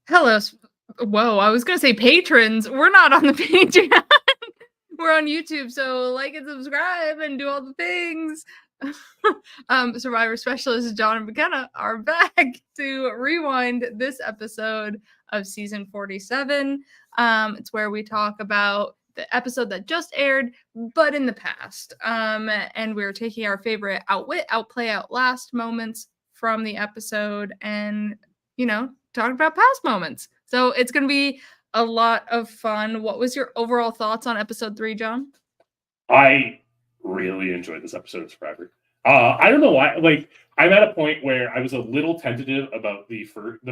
Hello. Whoa, I was gonna say patrons. We're not on the Patreon. We're on YouTube, so like and subscribe and do all the things. Survivor specialist John and McKenna are back to rewind this episode of season 47. It's where we talk about the episode that just aired, but in the past. And we're taking our favorite Outwit, Outplay, Outlast moments from the episode and, talk about past moments. So it's going to be a lot of fun. What was your overall thoughts on episode 3, John? I really enjoyed this episode of Survivor. I don't know why. Like, I'm at a point where I was a little tentative about the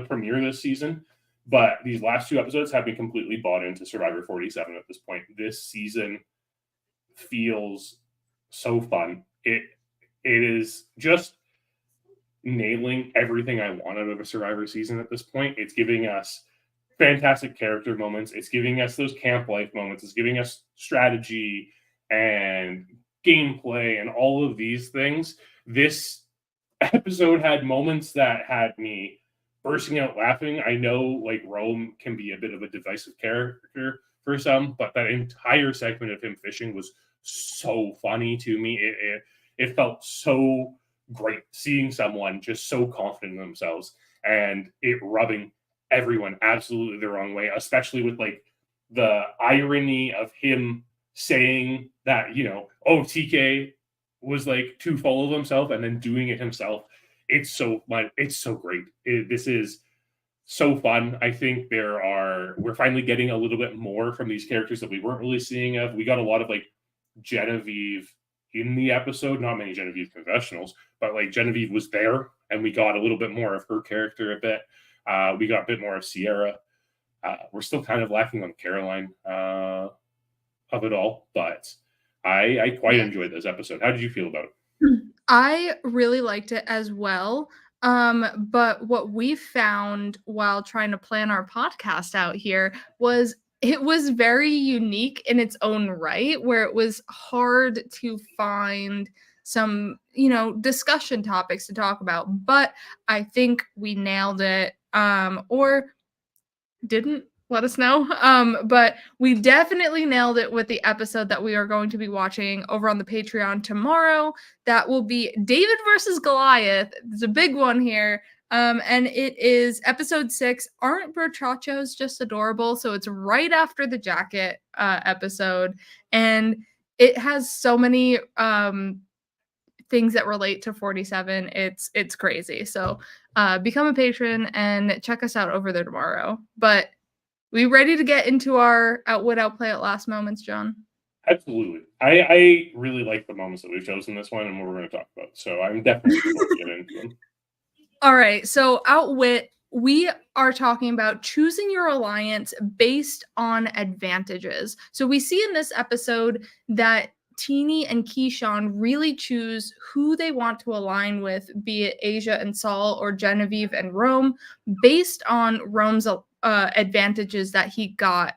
premiere this season, but these last two episodes have been completely bought into Survivor 47 at this point. This season feels so fun. It is just nailing everything I want out of a Survivor season at this point. It's giving us fantastic character moments. It's giving us those camp life moments. It's giving us strategy and gameplay and all of these things. This episode had moments that had me bursting out laughing. I know like Rome can be a bit of a divisive character for some, but that entire segment of him fishing was so funny to me. It felt so great seeing someone just so confident in themselves and it rubbing everyone absolutely the wrong way, especially with like the irony of him saying that, TK was like too full of himself and then doing it himself. It's so great. This is so fun. I think we're finally getting a little bit more from these characters that we weren't really seeing of. We got a lot of like Genevieve in the episode, not many Genevieve confessionals, but like Genevieve was there and we got a little bit more of her character a bit. We got a bit more of Sierra. We're still kind of lacking on Caroline of it all, but I quite enjoyed this episode. How did you feel about it? I really liked it as well. But what we found while trying to plan our podcast out here was it was very unique in its own right, where it was hard to find some, discussion topics to talk about. But I think we nailed it. Or didn't. Let us know. But we definitely nailed it with the episode that we are going to be watching over on the Patreon tomorrow. That will be David versus Goliath. There's a big one here. And it is episode 6. Aren't Bertrachos just adorable? So it's right after the jacket episode. And it has so many things that relate to 47. It's crazy. So become a patron and check us out over there tomorrow. But we ready to get into our Outwit, Outplay, Outlast moments, John? Absolutely. I really like the moments that we've chosen this one and what we're going to talk about. So I'm definitely going to get into them. All right. So Outwit, we are talking about choosing your alliance based on advantages. So we see in this episode that Teeny and Keyshawn really choose who they want to align with, be it Asia and Saul or Genevieve and Rome, based on Rome's advantages that he got.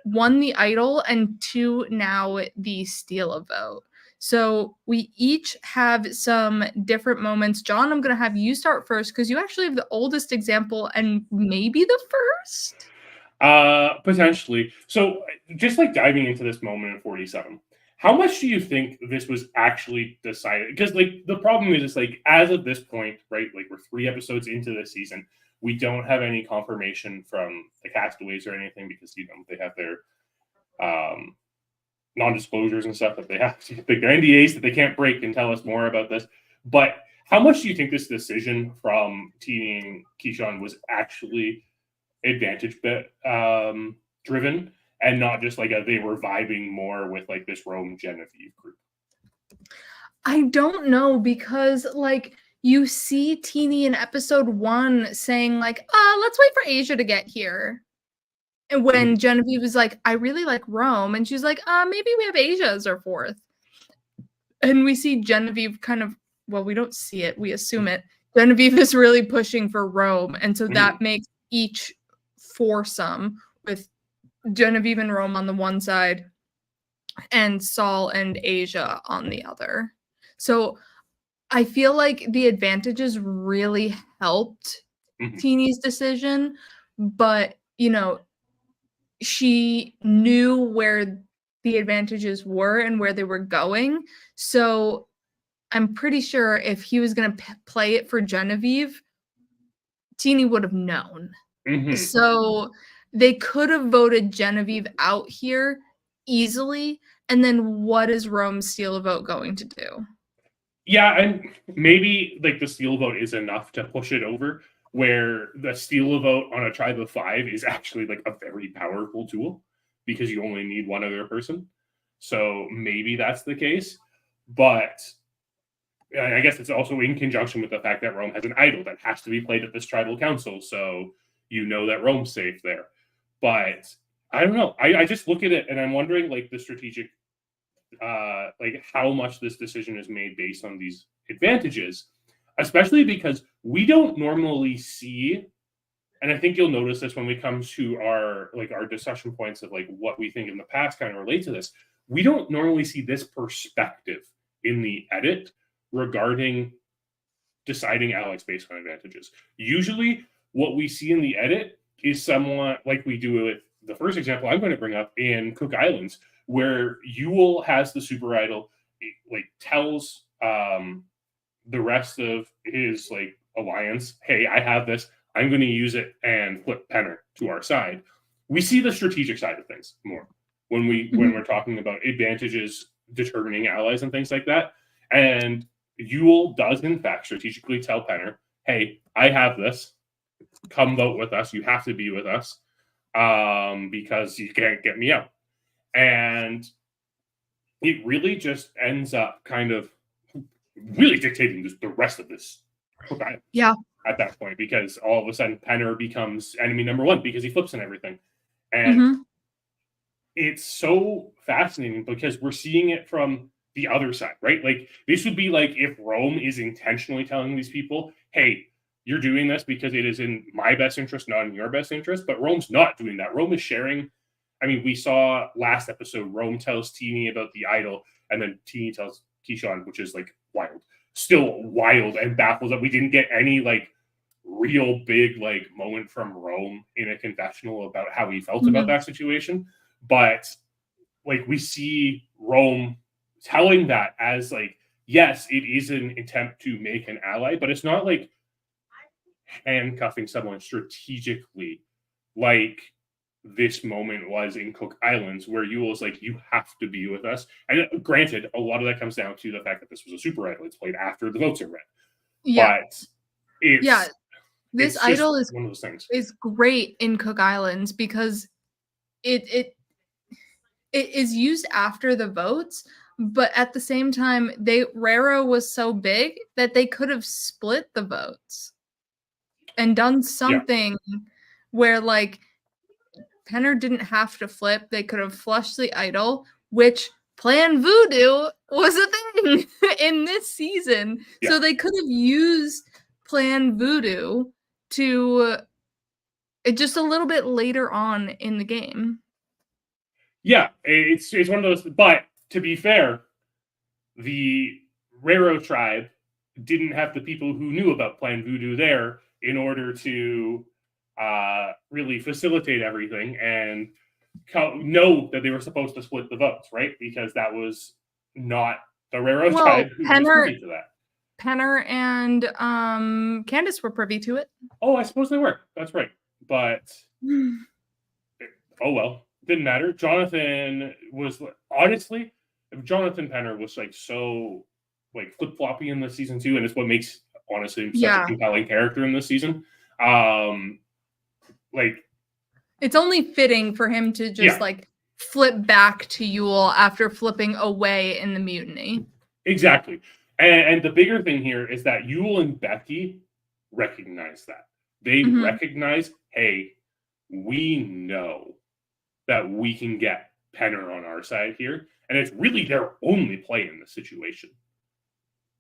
1, the idol, and 2, now the steal a vote. So we each have some different moments. John, I'm going to have you start first because you actually have the oldest example and maybe the first? Potentially. So just like diving into this moment in 47, how much do you think this was actually decided? Because like the problem is it's like as of this point, right? Like we're 3 episodes into this season. We don't have any confirmation from the castaways or anything because they have their non-disclosures and stuff that they have to, like their NDAs that they can't break and tell us more about this. But how much do you think this decision from Teeny and Keyshawn was actually advantage driven and not just like they were vibing more with like this Rome Genevieve group? I don't know because like you see Teeny in episode 1 saying like, let's wait for Asia to get here. And when Genevieve was like, I really like Rome. And she's like, maybe we have Asia as our 4th. And we see Genevieve kind of, well, we don't see it. We assume it. Genevieve is really pushing for Rome. And so that makes each foursome with Genevieve and Rome on the one side and Saul and Asia on the other. So I feel like the advantages really helped Teeny's decision, but she knew where the advantages were and where they were going. So I'm pretty sure if he was going to play it for Genevieve, Teeny would have known. Mhm. So they could have voted Genevieve out here easily. And then what is Rome's steal vote going to do? Yeah, and maybe like the steal vote is enough to push it over, where the steal vote on a tribe of 5 is actually like a very powerful tool because you only need one other person. So maybe that's the case. But I guess it's also in conjunction with the fact that Rome has an idol that has to be played at this tribal council. So you know that Rome's safe there. But I don't know. I just look at it and I'm wondering like the strategic like how much this decision is made based on these advantages, especially because we don't normally see, and I think you'll notice this when we come to our discussion points of like what we think in the past kind of relate to this. We don't normally see this perspective in the edit regarding deciding allies based on advantages. Usually, what we see in the edit is somewhat like we do with the first example I'm going to bring up in Cook Islands, where Yule has the super idol, like tells the rest of his like alliance, "Hey, I have this. I'm going to use it and flip Penner to our side." We see the strategic side of things more when we're talking about advantages determining allies and things like that. And Yule does in fact strategically tell Penner, "Hey, I have this. Come vote with us. You have to be with us because you can't get me out." And it really just ends up kind of really dictating the rest of this book at that point, because all of a sudden Penner becomes enemy number 1 because he flips and everything. And it's so fascinating because we're seeing it from the other side, right? Like this would be like if Rome is intentionally telling these people, "Hey, you're doing this because it is in my best interest, not in your best interest." But Rome's not doing that. Rome is sharing. I mean, we saw last episode, Rome tells Teeny about the idol, and then Teeny tells Keyshawn, which is like wild. Still wild and baffles that we didn't get any like real big like moment from Rome in a confessional about how he felt about that situation. But like we see Rome telling that as like, yes, it is an attempt to make an ally, but it's not like handcuffing someone strategically like this moment was in Cook Islands, where you was like, "You have to be with us." And granted, a lot of that comes down to the fact that this was a super idol. It's played after the votes are read. But it's this it's idol one of those things. is great in Cook Islands because it is used after the votes, but at the same time, Raro was so big that they could have split the votes and done something where like Penner didn't have to flip. They could have flushed the idol, which Plan Voodoo was a thing in this season. So they could have used Plan Voodoo to just a little bit later on in the game. Yeah, it's one of those. But to be fair, the Raro tribe didn't have the people who knew about Plan Voodoo there in order to really facilitate everything and know that they were supposed to split the votes, right? Because that was not the Raro tribe who was privy to that. Penner and Candace were privy to it. Oh, I suppose they were. That's right. But oh well, didn't matter. Jonathan was honestly, if Jonathan Penner was like so like flip floppy in this season too, and it's what makes honestly such a compelling character in this season. Like it's only fitting for him to just like flip back to Yule after flipping away in the mutiny. Exactly. And the bigger thing here is that Yule and Becky recognize that. They recognize, hey, we know that we can get Penner on our side here. And it's really their only play in this situation.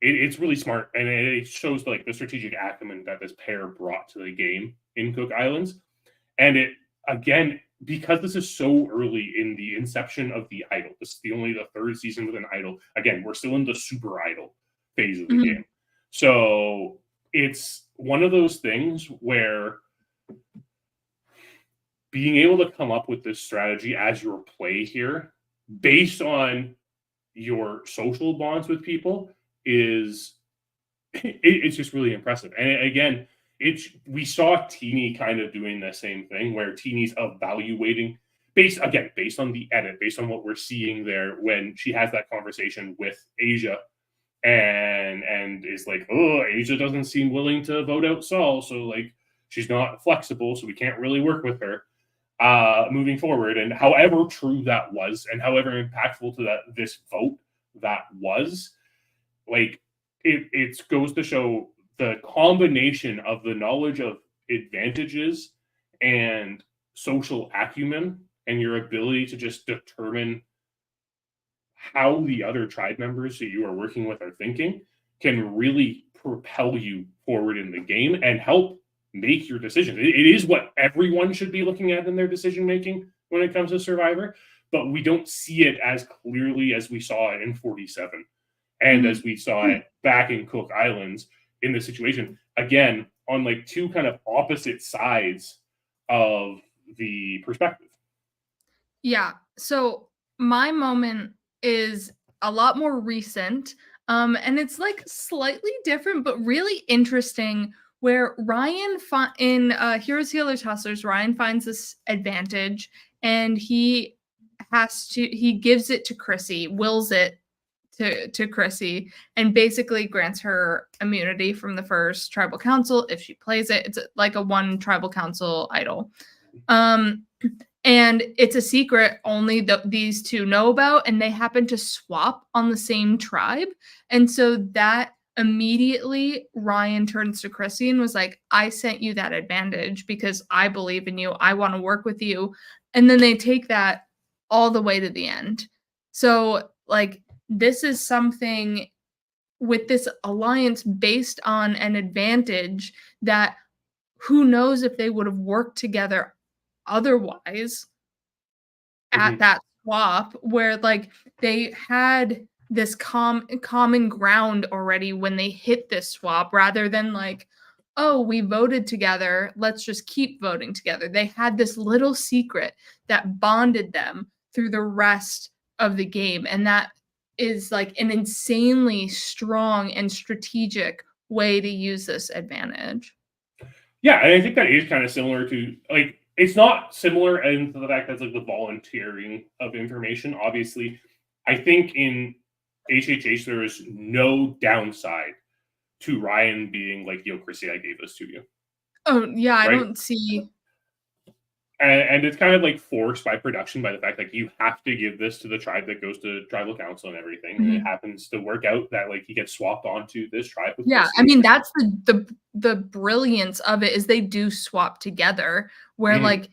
It's really smart. And it shows like the strategic acumen that this pair brought to the game in Cook Islands. And it, again, because this is so early in the inception of the idol, this is only the 3rd season with an idol. Again, we're still in the super idol phase of the game. So it's one of those things where being able to come up with this strategy as your play here based on your social bonds with people is it's just really impressive. And again, we saw Teeny kind of doing the same thing where Teeny's evaluating based on the edit, based on what we're seeing there when she has that conversation with Asia and is like, oh, Asia doesn't seem willing to vote out Saul, so like she's not flexible, so we can't really work with her moving forward. And however true that was, and however impactful to this vote that was, like it goes to show the combination of the knowledge of advantages and social acumen and your ability to just determine how the other tribe members that you are working with are thinking can really propel you forward in the game and help make your decision. It is what everyone should be looking at in their decision making when it comes to Survivor, but we don't see it as clearly as we saw it in 47 and as we saw it back in Cook Islands in this situation. Again, on like two kind of opposite sides of the perspective. Yeah. So my moment is a lot more recent. And it's like slightly different, but really interesting. Where Ryan in Heroes, Healers, Hustlers, Ryan finds this advantage, and he gives it to Chrissy, wills it to Chrissy, and basically grants her immunity from the first tribal council if she plays it. It's like a one tribal council idol. And it's a secret only these two know about, and they happen to swap on the same tribe. And so that immediately Ryan turns to Chrissy and was like, I sent you that advantage because I believe in you. I want to work with you. And then they take that all the way to the end. So like, this is something with this alliance based on an advantage that who knows if they would have worked together otherwise at that swap, where like they had this common ground already when they hit this swap, rather than like, oh, we voted together, let's just keep voting together. They had this little secret that bonded them through the rest of the game, and that is like an insanely strong and strategic way to use this advantage. Yeah, and I think that is kind of similar to, like, it's not similar in the fact that it's like the volunteering of information. Obviously, I think in HHH there is no downside to Ryan being like, yo, Chrissy, I gave this to you. Oh yeah, I right? don't see. And it's kind of like forced by production by the fact like you have to give this to the tribe that goes to tribal council and everything. And it happens to work out that like he gets swapped onto this tribe. With Yeah, Chrissy. I mean that's the brilliance of it, is they do swap together. Where like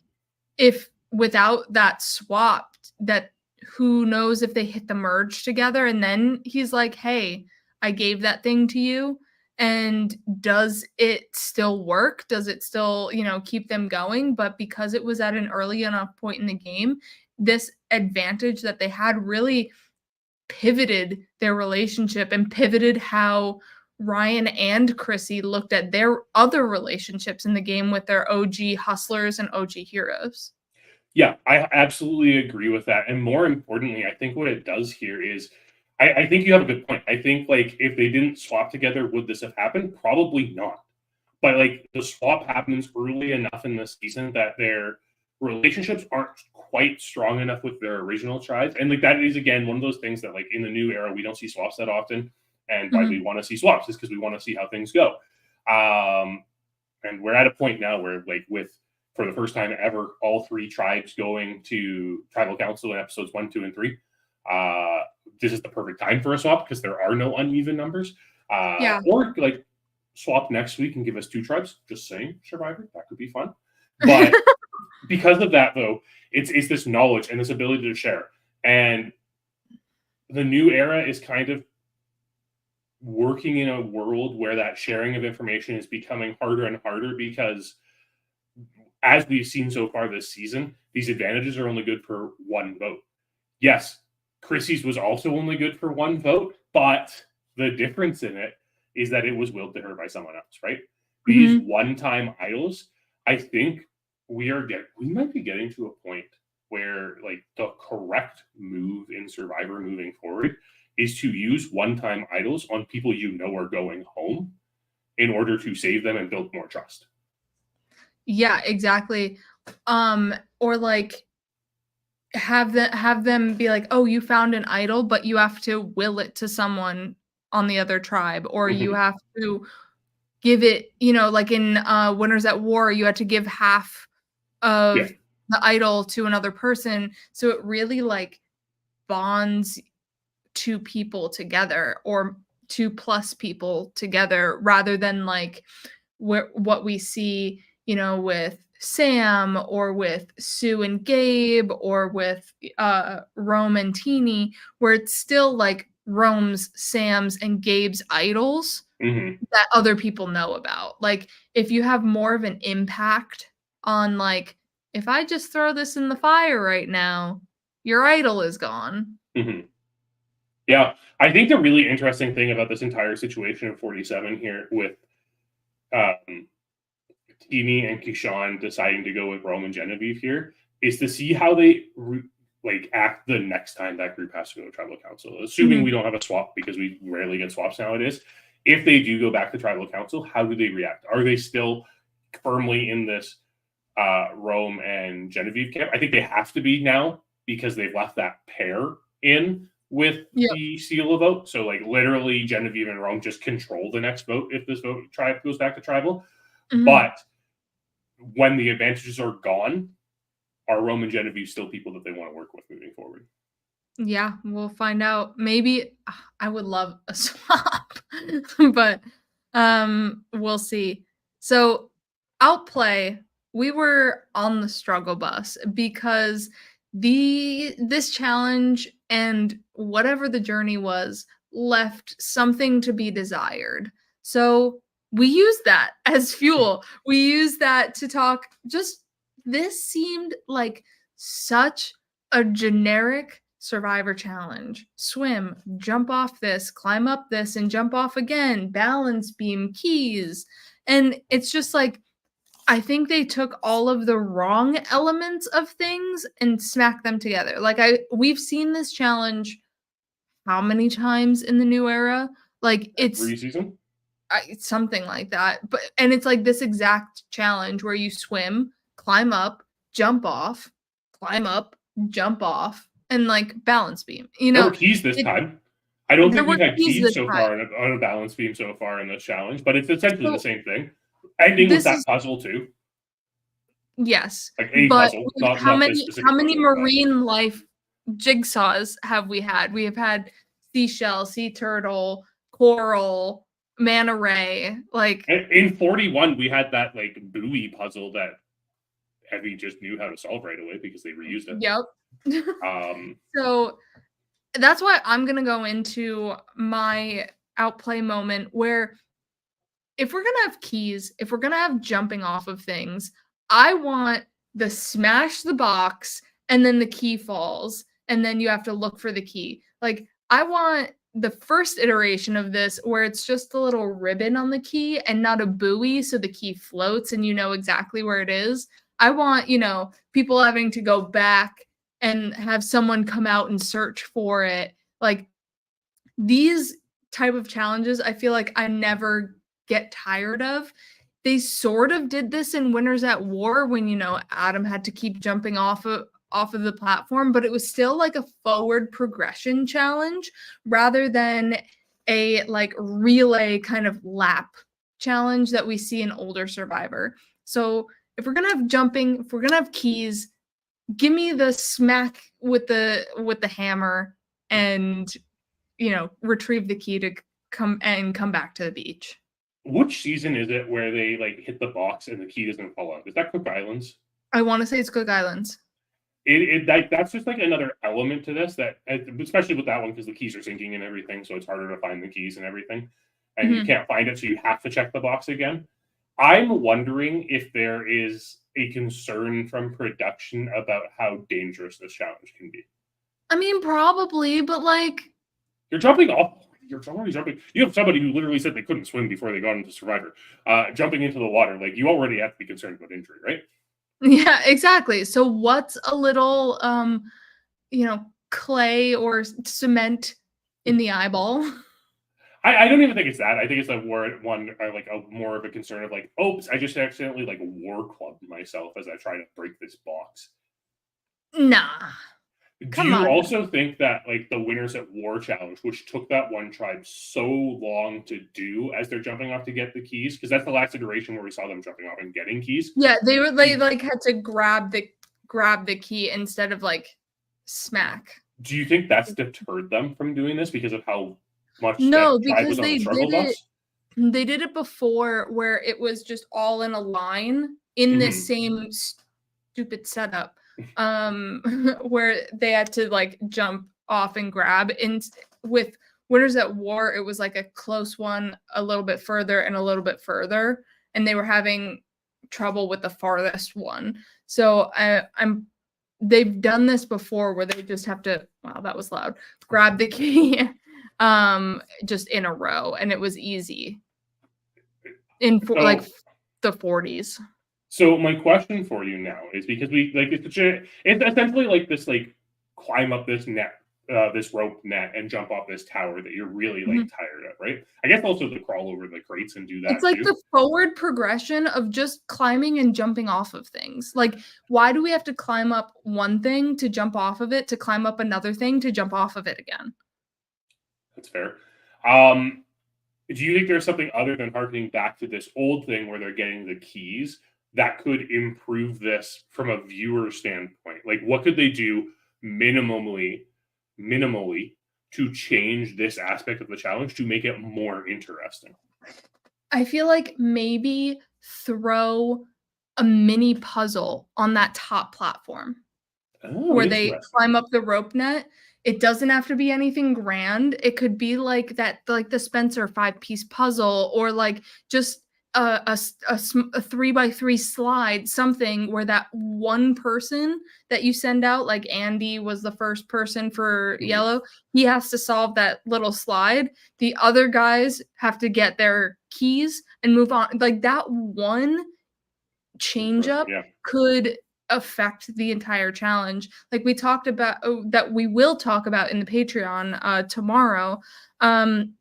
if without that swap, that who knows if they hit the merge together, and then he's like, hey, I gave that thing to you, and does it still work? Does it still, keep them going? But because it was at an early enough point in the game, this advantage that they had really pivoted their relationship and pivoted how Ryan and Chrissy looked at their other relationships in the game with their OG hustlers and OG heroes. Yeah, I absolutely agree with that. And more importantly, I think what it does here is I think you have a good point. I think like if they didn't swap together, would this have happened? Probably not. But like the swap happens early enough in the season that their relationships aren't quite strong enough with their original tribes. And like that is again one of those things that like in the new era we don't see swaps that often. And why we want to see swaps is because we want to see how things go. And we're at a point now where like with for the first time ever, all three tribes going to tribal council in episodes 1, 2, and 3. This is the perfect time for a swap because there are no uneven numbers. Or like swap next week and give us 2 tribes. Just saying, Survivor, that could be fun. But because of that, though, it's this knowledge and this ability to share. And the new era is kind of working in a world where that sharing of information is becoming harder and harder because as we've seen so far this season, these advantages are only good for 1 vote. Yes, Chrissy's was also only good for 1 vote, but the difference in it is that it was willed to her by someone else, right? These one-time idols, I think we might be getting to a point where like the correct move in Survivor moving forward is to use one-time idols on people you know are going home in order to save them and build more trust. Yeah, exactly. Or like have them be like, oh, you found an idol, but you have to will it to someone on the other tribe, or you have to give it, like in Winners at War, you had to give half Yeah. of the idol to another person. So it really like bonds two people together or 2+ people together rather than like what we see, with Sam or with Sue and Gabe or with Rome and Teeny, where it's still like Rome's, Sam's, and Gabe's idols that other people know about. Like if you have more of an impact on like, if I just throw this in the fire right now, your idol is gone. Yeah, I think the really interesting thing about this entire situation of 47 here with Teeny and Keyshawn deciding to go with Rome and Genevieve here is to see how they act the next time that group has to go to tribal council. Assuming we don't have a swap, because we rarely get swaps nowadays. If they do go back to tribal council, how do they react? Are they still firmly in this Rome and Genevieve camp? I think they have to be now because they've left that pair in with the seal of vote. So like literally Genevieve and Rome just control the next vote if this vote tribe goes back to tribal. But when the advantages are gone, are Rome and Genevieve still people that they want to work with moving forward? Yeah, we'll find out. Maybe I would love a swap, but we'll see. So, Outplay, we were on the struggle bus because this challenge and whatever the journey was left something to be desired. So, we used that as fuel. We used that to talk. This seemed like such a generic Survivor challenge. Swim, jump off this, climb up this, and jump off again. Balance beam, keys. And it's just like, I think they took all of the wrong elements of things and smacked them together. Like we've seen this challenge how many times in the new era? Like Every season? it's something like that. And it's like this exact challenge where you swim, climb up, jump off, climb up, jump off, and like balance beam. There were keys this time. I don't think we've had keys so far on a balance beam so far in this challenge, but it's essentially the same thing. Ending with that puzzle too. Yes. Like a puzzle. How many marine life jigsaws have we had? We have had seashell, sea turtle, coral, manta ray. Like in 41, we had that like buoy puzzle that Heavy just knew how to solve right away because they reused it. Yep. So that's why I'm gonna go into my Outplay moment where if we're gonna have keys, if we're gonna have jumping off of things, I want the smash the box and then the key falls and then you have to look for the key. Like I want the first iteration of this where it's just a little ribbon on the key and not a buoy so the key floats and you know exactly where it is. I want, people having to go back and have someone come out and search for it. Like these type of challenges, I feel like I never get tired of. They sort of did this in Winners at War when, Adam had to keep jumping off of the platform, but it was still like a forward progression challenge rather than a like relay kind of lap challenge that we see in older Survivor. So if we're gonna have jumping, if we're gonna have keys, give me the smack with the hammer and retrieve the key to come back to the beach. Which season is it where they like hit the box and the key doesn't fall out? Is that Cook Islands? I want to say it's Cook Islands. That's just like another element to this that, especially with that one, because the keys are sinking and everything, so it's harder to find the keys and everything, and you can't find it, so you have to check the box again. I'm wondering if there is a concern from production about how dangerous this challenge can be. I mean, probably, but like you're jumping off. You're already jumping. You have somebody who literally said they couldn't swim before they got into Survivor, jumping into the water. Like you already have to be concerned about injury, right? Yeah, exactly. So what's a little clay or cement in the eyeball? I don't even think it's that. I think it's like like a more of a concern of like, oops, I just accidentally like war clubbed myself as I try to break this box. Nah. Do Come you on. also think that like the Winners at War challenge, which took that one tribe so long to do as they're jumping off to get the keys, because that's the last iteration where we saw them jumping off and getting keys. Yeah, they like had to grab the key instead of like smack. Do you think that's deterred them from doing this because of how much No, that tribe because was on the they struggle did it bus? they did it before where it was just all in a line in this Hmm. same stupid setup, where they had to, like, jump off and grab, and with Winners at War, it was, like, a close one, a little bit further and a little bit further, and they were having trouble with the farthest one. So, I'm they've done this before where they just have to wow, that was loud, grab the key, just in a row, and it was easy in like So the 40s. So my question for you now is because we like it's essentially like this like climb up this rope net and jump off this tower that you're really like Mhm. tired of, right? I guess also the crawl over the crates and do It's that like too. the forward progression of just climbing and jumping off of things. Like, why do we have to climb up one thing to jump off of it, to climb up another thing to jump off of it again? That's fair. Um, do you think there's something other than harkening back to this old thing where they're getting the keys that could improve this from a viewer standpoint? Like, what could they do minimally, minimally to change this aspect of the challenge to make it more interesting? I feel like maybe throw a mini puzzle on that top platform. Oh, Where they interesting. climb up the rope net. It doesn't have to be anything grand. It could be like that like the Spencer five-piece puzzle or, like, just a 3 by 3 slide, something where that one person that you send out, like Andy was the first person for Mhm. yellow, he has to solve that little slide. The other guys have to get their keys and move on. Like, that one change Interesting. up Yeah. could affect the entire challenge. Like we talked about that we will talk about in the Patreon tomorrow. Um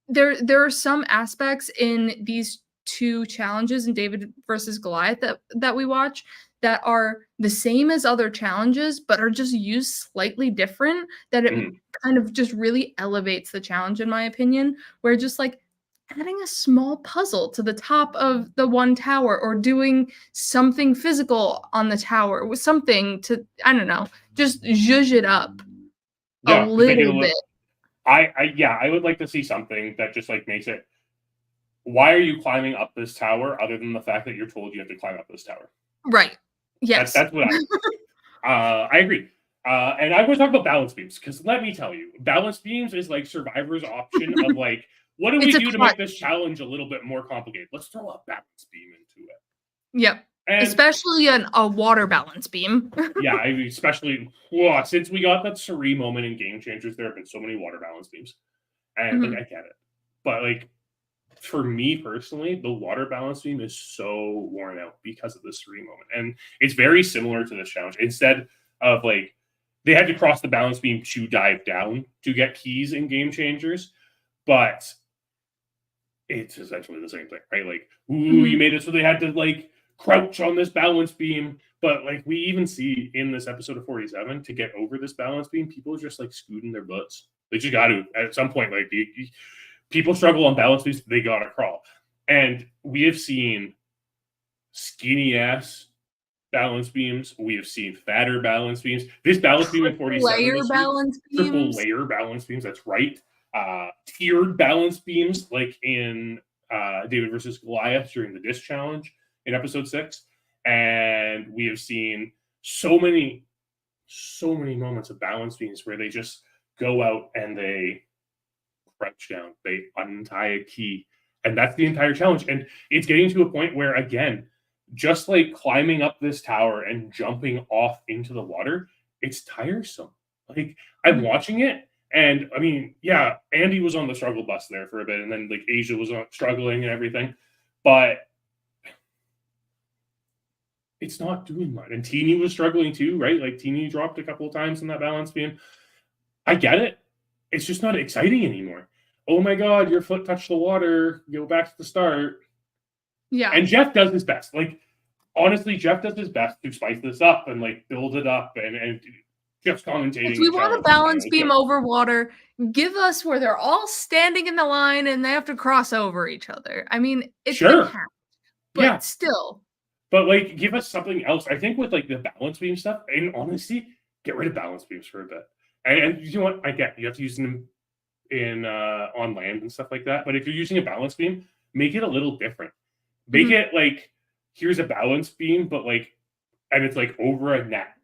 there are some aspects in these two challenges in David versus Goliath that we watch that are the same as other challenges but are just used slightly different that it Mhm. kind of just really elevates the challenge in my opinion where just like adding a small puzzle to the top of the one tower or doing something physical on the tower with something to I don't know just zhuzh it up a Yeah, to make it a little bit. little. Yeah, I would like to see something that just like makes it. Why are you climbing up this tower? Other than the fact that you're told you have to climb up this tower. Right. Yes. That's what I. I agree. And I was talking about balance beams because let me tell you, balance beams is like Survivor's option of like, what do It's we a do to make clutch. this challenge a little bit more complicated? Let's throw a balance beam into it. Yep. And Especially a water balance beam. yeah, especially since we got that Suri moment in Game Changers, there have been so many water balance beams, and like Mhm. I get it, but like for me personally, the water balance beam is so worn out because of the Suri moment, and it's very similar to this challenge. Instead of like they had to cross the balance beam to dive down to get keys in Game Changers, but it's essentially the same thing, right? Like, ooh, you Mhm. made it so they had to like crouch on this balance beam. But like we even see in this episode of 47, to get over this balance beam, people are just like scooting their butts. They just got to at some point, like people struggle on balance beams, they gotta crawl. And we have seen skinny ass balance beams. We have seen fatter balance beams. This balance beam in Triple 47 layer this week, balance triple beams. layer balance beams. That's right. Tiered balance beams, like in David versus Goliath during the disc challenge in episode 6. And we have seen so many moments of balance beams where they just go out and they crouch down, they untie a key, and that's the entire challenge. And it's getting to a point where, again, just like climbing up this tower and jumping off into the water, it's tiresome. Like I'm Mhm. watching it, and I mean, yeah, Andy was on the struggle bus there for a bit, and then like Asia was struggling and everything, but it's not doing much. And Teeny was struggling too, right? Like Teeny dropped a couple of times in that balance beam. I get it. It's just not exciting anymore. Oh my God, your foot touched the water. Go back to the start. Yeah. And Jeff does his best. Like, honestly, Jeff does his best to spice this up and like build it up and Jeff's commentating. If we want a balance beam over water, give us where they're all standing in the line and they have to cross over each other. I mean, it's sure. been hacked, but still. But like, give us something else. I think with like the balance beam stuff, and honestly, get rid of balance beams for a bit. And you know what? I get you have to use them in on land and stuff like that. But if you're using a balance beam, make it a little different. Make it like, here's a balance beam, but like, and it's like over a net.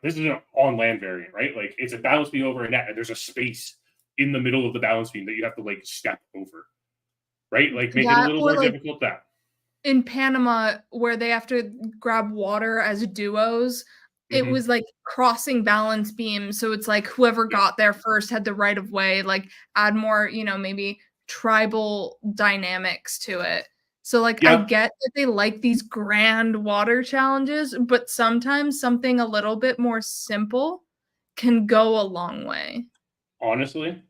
This is an on land variant, right? Like it's a balance beam over a net, and there's a space in the middle of the balance beam that you have to like step over, right? Like make it a little more difficult. That in Panama, where they have to grab water as duos, it was like crossing balance beams. So it's like whoever got there first had the right of way, like add more, maybe tribal dynamics to it. So like I get that they like these grand water challenges, but sometimes something a little bit more simple can go a long way. Honestly,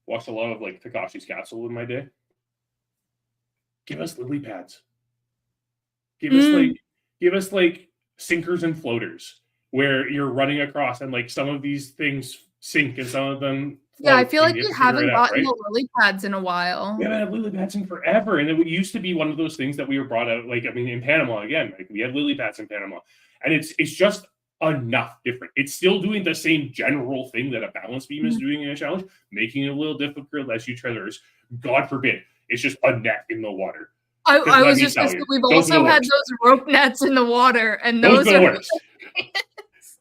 watched a lot of like Takashi's Castle in my day. Give us lily pads. Give us like sinkers and floaters where you're running across and like some of these things sink and some of them float. Yeah, I feel like we haven't gotten the lily pads in a while. We haven't had lily pads in forever. And it used to be one of those things that we were brought out, like, I mean, in Panama, again, like we had lily pads in Panama. And it's just enough different. It's still doing the same general thing that a balance beam is doing in a challenge, making it a little difficult as you traverse. God forbid, it's just a net in the water. I was just going to say, we've also had those rope nets in the water, and those are the worst.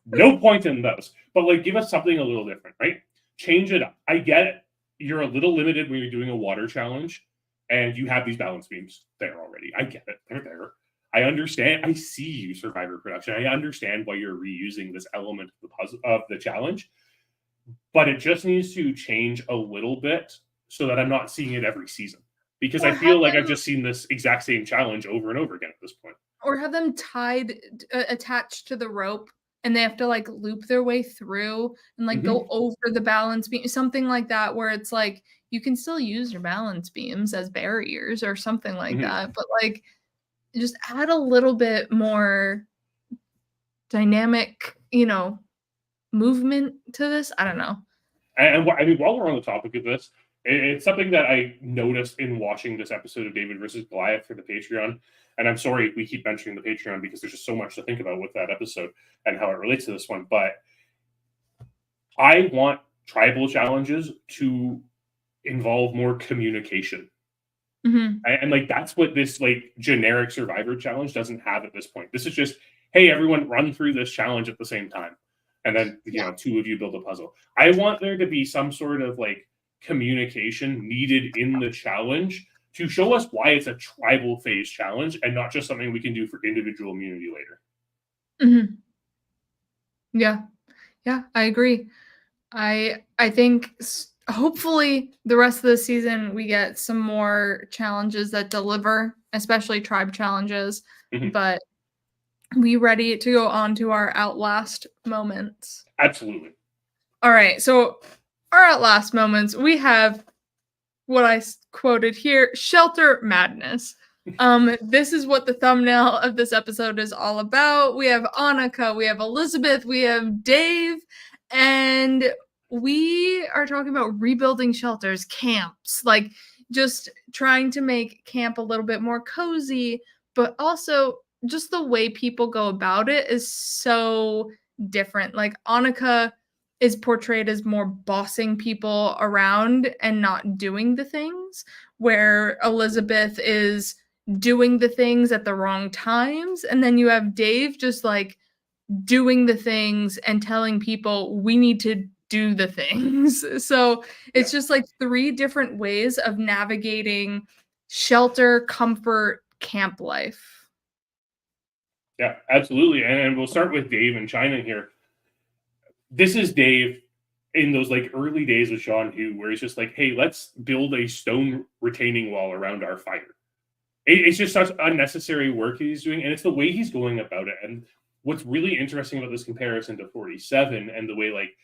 No point in those. But like, give us something a little different, right? Change it up. I get it. You're a little limited when you're doing a water challenge, and you have these balance beams there already. I get it. They're there. I understand. I see you, Survivor Production. I understand why you're reusing this element of the puzzle of the challenge, but it just needs to change a little bit so that I'm not seeing it every season. Because I feel like I've just seen this exact same challenge over and over again at this point. Or have them attached to the rope, and they have to like loop their way through and like go over the balance beam, something like that, where it's like you can still use your balance beams as barriers or something like that, but like just add a little bit more dynamic, movement to this. I don't know. And I mean, while we're on the topic of this, it's something that I noticed in watching this episode of David versus Goliath for the Patreon. And I'm sorry we keep mentioning the Patreon because there's just so much to think about with that episode and how it relates to this one. But I want tribal challenges to involve more communication. And like, that's what this like generic Survivor challenge doesn't have at this point. This is just, hey, everyone run through this challenge at the same time. And then, two of you build a puzzle. I want there to be some sort of like communication needed in the challenge to show us why it's a tribal phase challenge and not just something we can do for individual immunity later. Yeah, I agree. I think hopefully the rest of the season we get some more challenges that deliver, especially tribe challenges. But we ready to go on to our Outlast moments? Absolutely. All right, so our Outlast moments, we have what I quoted here: shelter madness. This is what the thumbnail of this episode is all about. We have Annika, we have Elizabeth, we have Dave, and we are talking about rebuilding shelters, camps, like just trying to make camp a little bit more cozy, but also just the way people go about it is so different. Like Annika is portrayed as more bossing people around and not doing the things, where Elizabeth is doing the things at the wrong times. And then you have Dave just like doing the things and telling people we need to do the things. So it's just like three different ways of navigating shelter, comfort, camp life. Yeah, absolutely. And we'll start with Dave and China here. This is Dave in those like early days of Sean Hu, where he's just like, hey, let's build a stone retaining wall around our fire. it's just such unnecessary work he's doing, and it's the way he's going about it. And what's really interesting about this comparison to 47 and the way like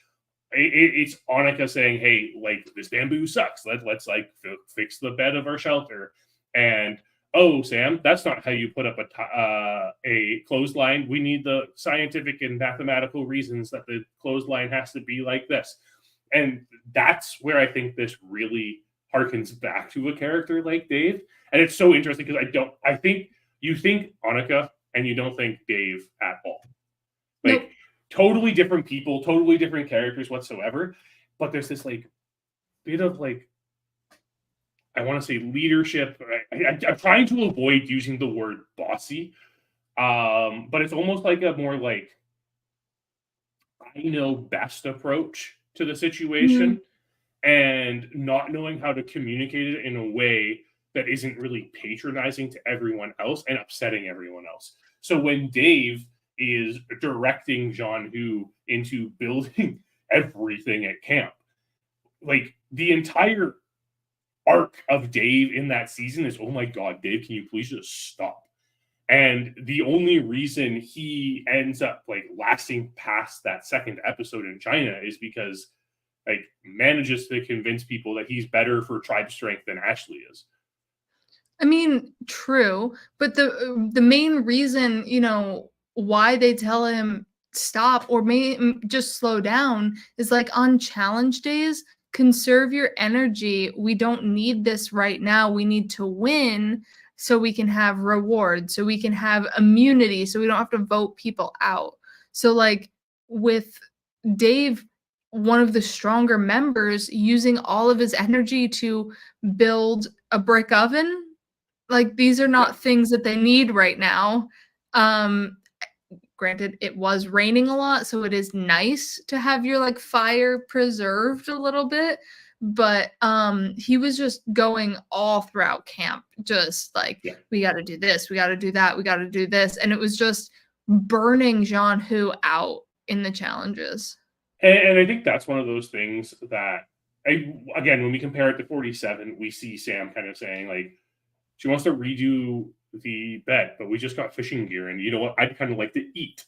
it's Annika saying, "Hey, like this bamboo sucks. Let's like fix the bed of our shelter." And oh, Sam, that's not how you put up a clothesline. We need the scientific and mathematical reasons that the clothesline has to be like this. And that's where I think this really harkens back to a character like Dave. And it's so interesting because I think you think Annika and you don't think Dave at all. Like Nope. totally different people, totally different characters whatsoever. But there's this like bit of like, I want to say leadership. I'm trying to avoid using the word bossy, but it's almost like a more like I know best approach to the Mhm. situation and not knowing how to communicate it in a way that isn't really patronizing to everyone else and upsetting everyone else. So when Dave is directing John Hu into building everything at camp, like the entire arc of Dave in that season is, oh my God, Dave, can you please just stop? And the only reason he ends up like lasting past that second episode in China is because like manages to convince people that he's better for tribe strength than Ashley is. I mean, true, but the main reason, why they tell him stop or just slow down is like on challenge days, conserve your energy. We don't need this right now. We need to win so we can have reward, so we can have immunity, so we don't have to vote people out. So like with Dave, one of the stronger members using all of his energy to build a brick oven, like, these are Yeah. not things that they need right now. Um, Granted, it was raining a lot, so it is nice to have your, like, fire preserved a little bit, but, he was just going all throughout camp, just like, Yeah. "We gotta do this, we gotta do that, we gotta do this," and it was just burning Jean Hu out in the challenges. And I think that's one of those things that again, when we compare it to 47, we see Sam kind of saying like she wants to redo the bed, but we just got fishing gear, and you know what? I'd kind of like to eat.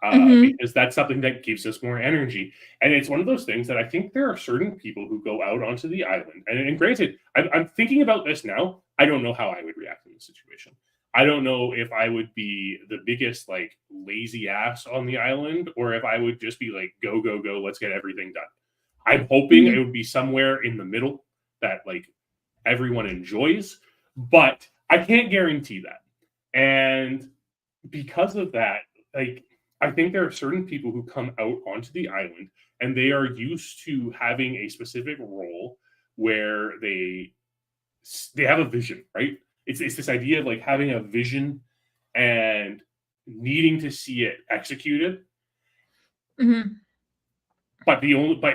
Mhm, Because that's something that gives us more energy. And it's one of those things that I think there are certain people who go out onto the island. And granted, I'm thinking about this now. I don't know how I would react in this situation. I don't know if I would be the biggest like lazy ass on the island or if I would just be like, go, go, go, let's get everything done. I'm hoping it mhm. would be somewhere in the middle that like everyone enjoys, but I can't guarantee that. And because of that, like I think there are certain people who come out onto the island and they are used to having a specific role where they have a vision, right? It's this idea of like having a vision and needing to see it executed. Mhm. But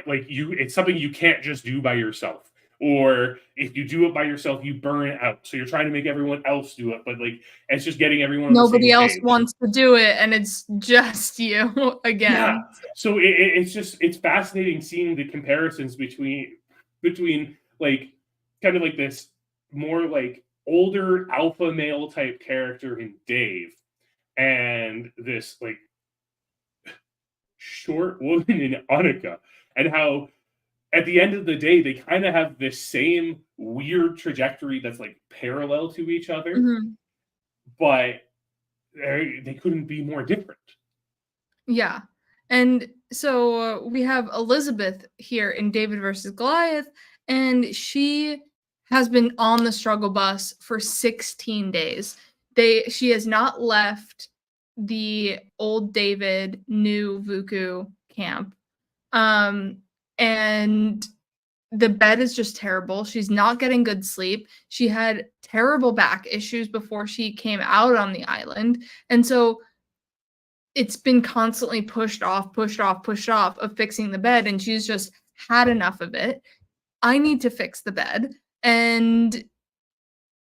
like you, it's something you can't just do by yourself. Or if you do it by yourself, you burn it out. So you're trying to make everyone else do it, but like it's just getting everyone on the Nobody same else page. wants to do it, and it's just you Yeah. again. So it's just it's fascinating seeing the comparisons between like kind of like this more like older alpha male type character in Dave and this like short woman in Annika, and how at the end of the day they kind of have this same weird trajectory that's like parallel to each other, Mhm. but they couldn't be more different. Yeah. And so we have Elizabeth here in David versus Goliath, and she has been on the struggle bus for 16 days. She has not left the old David, new Vuku camp. Um, and the bed is just terrible. She's not getting good sleep. She had terrible back issues before she came out on the island. And so it's been constantly pushed off, pushed off, pushed off of fixing the bed, and she's just had enough of it. I need to fix the bed. And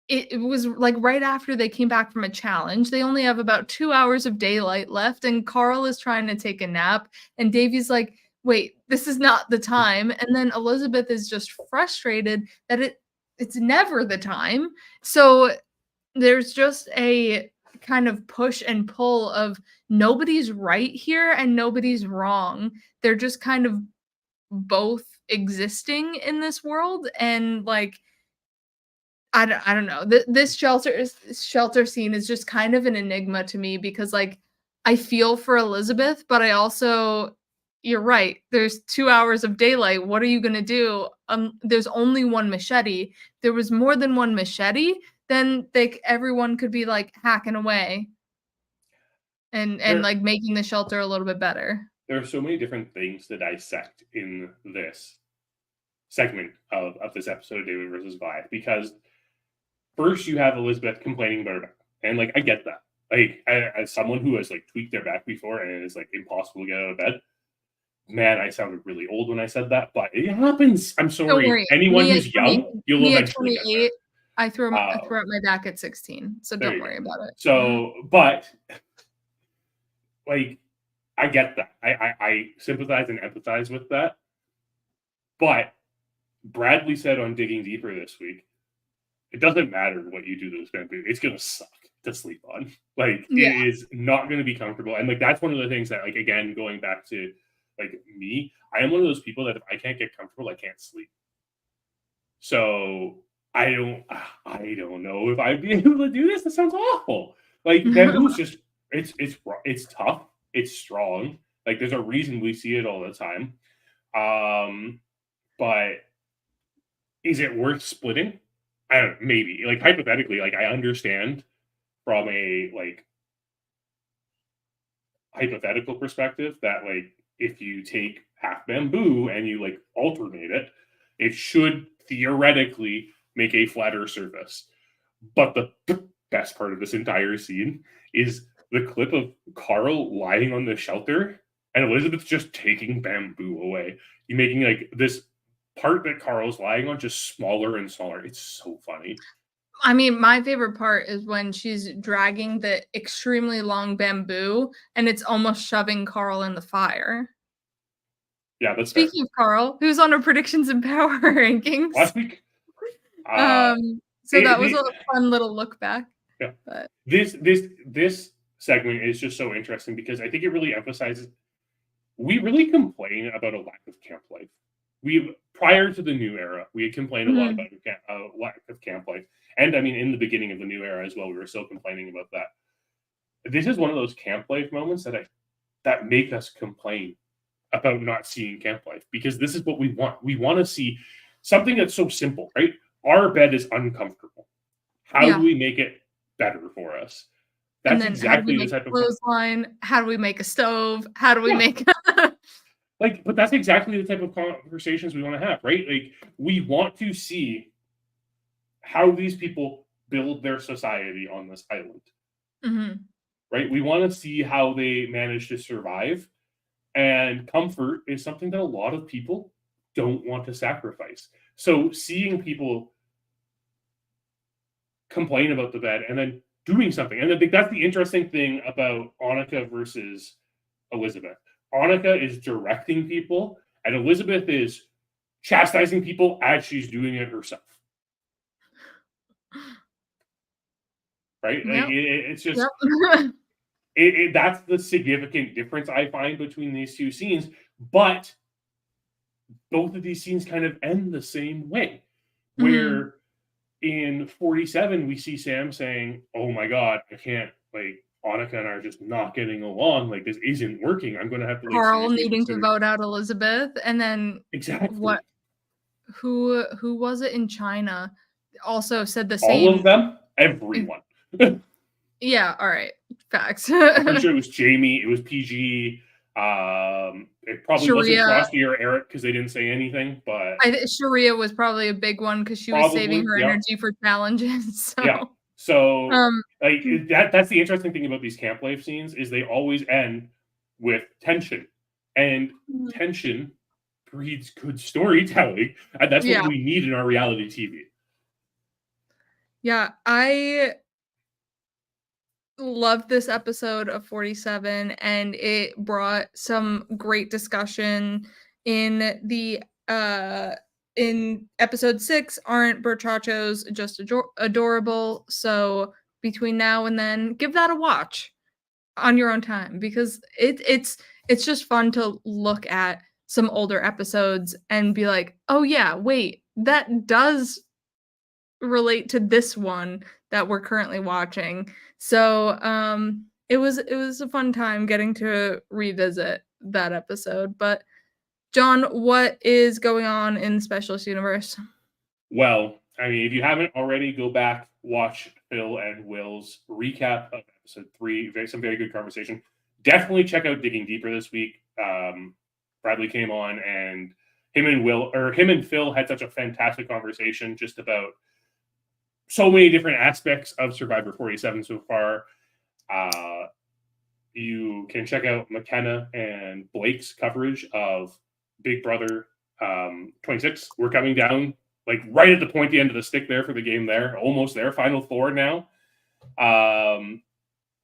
it was like right after they came back from a challenge. They only have about 2 hours of daylight left, and Carl is trying to take a nap. And Davey's like, wait, this is not the time. And then Elizabeth is just frustrated that it's never the time. So there's just a kind of push and pull of nobody's right here and nobody's wrong. They're just kind of both existing in this world, and like I don't know. This shelter scene is just kind of an enigma to me because like I feel for Elizabeth, but I also you're right. There's 2 hours of daylight. What are you going to do? There's only one machete. There was more than one machete, then everyone could be like hacking away and There, like making the shelter a little bit better. there are so many different things to dissect in this segment of this episode of David versus Goliath, because first you have Elizabeth complaining about her back, and like I get that. Like as someone who has like tweaked their back before and it's like impossible to get out of bed, man, I sounded really old when I said that, but it happens. I'm Don't sorry. worry. Anyone who's young, you'll Me at eventually get 28, I there. threw out my back at 16, so There don't you worry go. about it. So, but like I get that. I sympathize and empathize with that. But Bradley said on Digging Deeper this week, it doesn't matter what you do to this bamboo. It's gonna suck to sleep on. Like Yeah. it is not gonna be comfortable. And like that's one of the things that, like, again, going back to like me, I am one of those people that if I can't get comfortable, I can't sleep. So I don't know if I'd be able to do this. That sounds awful. Like bamboo's just it's tough, it's strong. Like there's a reason we see it all the time. But is it worth splitting? I don't know, maybe. Like hypothetically, like I understand from a like hypothetical perspective that like if you take half bamboo and you like alternate it, it should theoretically make a flatter surface. But the best part of this entire scene is the clip of Carl lying on the shelter and Elizabeth just taking bamboo away. You making like this part that Carl's lying on just smaller and smaller. It's so funny. I mean, my favorite part is when she's dragging the extremely long bamboo and it's almost shoving Carl in the fire. Yeah, that's fair. Speaking of Carl, who's on our predictions and power rankings. Last week, So that was a fun little look back. yeah. But This segment is just so interesting because I think it really emphasizes we really complain about a lack of camp life. Prior to the new era, we had complained a lot about lack of camp life, and I mean in the beginning of the new era as well, we were still complaining about that. This is one of those camp life moments that make us complain about not seeing camp life, because this is what we want. We want to see something that's so simple, right? Our bed is uncomfortable. How do we make it better for us? That's exactly the type of clothesline. How do we make a stove? How do we make like, but that's exactly the type of conversations we want to have, right? Like, we want to see how these people build their society on this island, right? We want to see how they manage to survive. And comfort is something that a lot of people don't want to sacrifice. So seeing people complain about the bed and then doing something, and I think that's the interesting thing about Annika versus Elizabeth. Annika is directing people, and Elizabeth is chastising people as she's doing it herself. Right? Like, it's just that's the significant difference I find between these two scenes. But both of these scenes kind of end the same way, where in 47 we see Sam saying, "Oh my God, I can't, like, Annika and I are just not getting along. Like, this isn't working. I'm going to have to." Like, Carl needing to vote out Elizabeth, and then exactly who was it in China also said the same. All of them, everyone. Yeah, all right, facts. I'm pretty sure it was Jamie. It was PG. It probably wasn't Frosty or Eric because they didn't say anything. But Sharia was probably a big one because she was saving her energy for challenges. So. Yeah. So like that's the interesting thing about these camp life scenes is they always end with tension, and tension breeds good storytelling, and that's what we need in our reality TV. Yeah, I loved this episode of 47, and it brought some great discussion in the in episode 6. Aren't Berchachos just adorable? So between now and then, give that a watch on your own time, because it's just fun to look at some older episodes and be like, oh yeah, wait, that does relate to this one that we're currently watching. So it was a fun time getting to revisit that episode. But John, what is going on in the Specialist Universe? Well, I mean, if you haven't already, go back, watch Phil and Will's recap of episode 3. Some very good conversation. Definitely check out Digging Deeper this week. Bradley came on, and him and Phil had such a fantastic conversation just about so many different aspects of Survivor 47 so far. You can check out McKenna and Blake's coverage of Big Brother 26. We're coming down like right at the end of the stick there for the game there. Almost there. Final 4 now.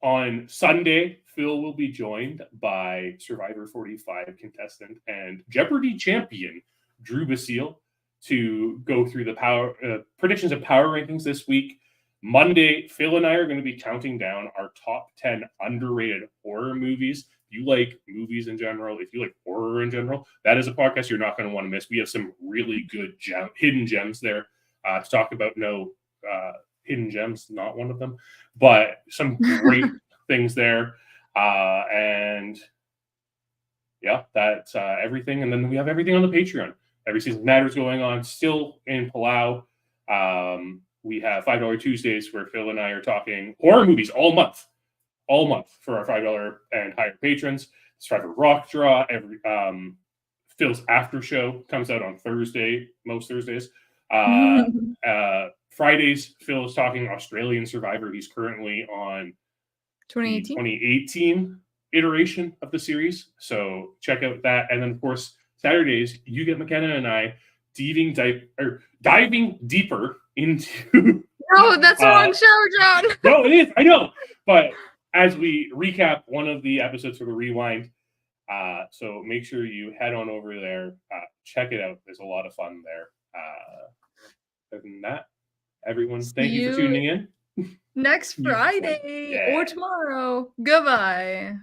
On Sunday, Phil will be joined by Survivor 45 contestant and Jeopardy champion Drew Basile to go through the predictions of power rankings this week. Monday, Phil and I are going to be counting down our top 10 underrated horror movies. If you like movies in general, if you like horror in general, that is a podcast you're not going to want to miss. We have some really good hidden gems there to talk about. No hidden gems, not one of them, but some great things there. And yeah, that's everything. And then we have everything on the Patreon. Every Season Matters going on still in Palau. We have $5 Tuesdays where Phil and I are talking horror movies all month for our $5 and higher patrons. Survivor Rock Draw. Phil's after show comes out on Thursday, most Thursdays. Fridays, Phil is talking Australian Survivor. He's currently on 2018 iteration of the series. So check out that. And then, of course, Saturdays, you get McKenna and I diving deeper into... No, that's the wrong show, John. No, it is. I know. But as we recap one of the episodes for the Rewind, so make sure you head on over there. Check it out. There's a lot of fun there. Other than that, everyone, thank you for tuning in. Next Friday or tomorrow. Goodbye.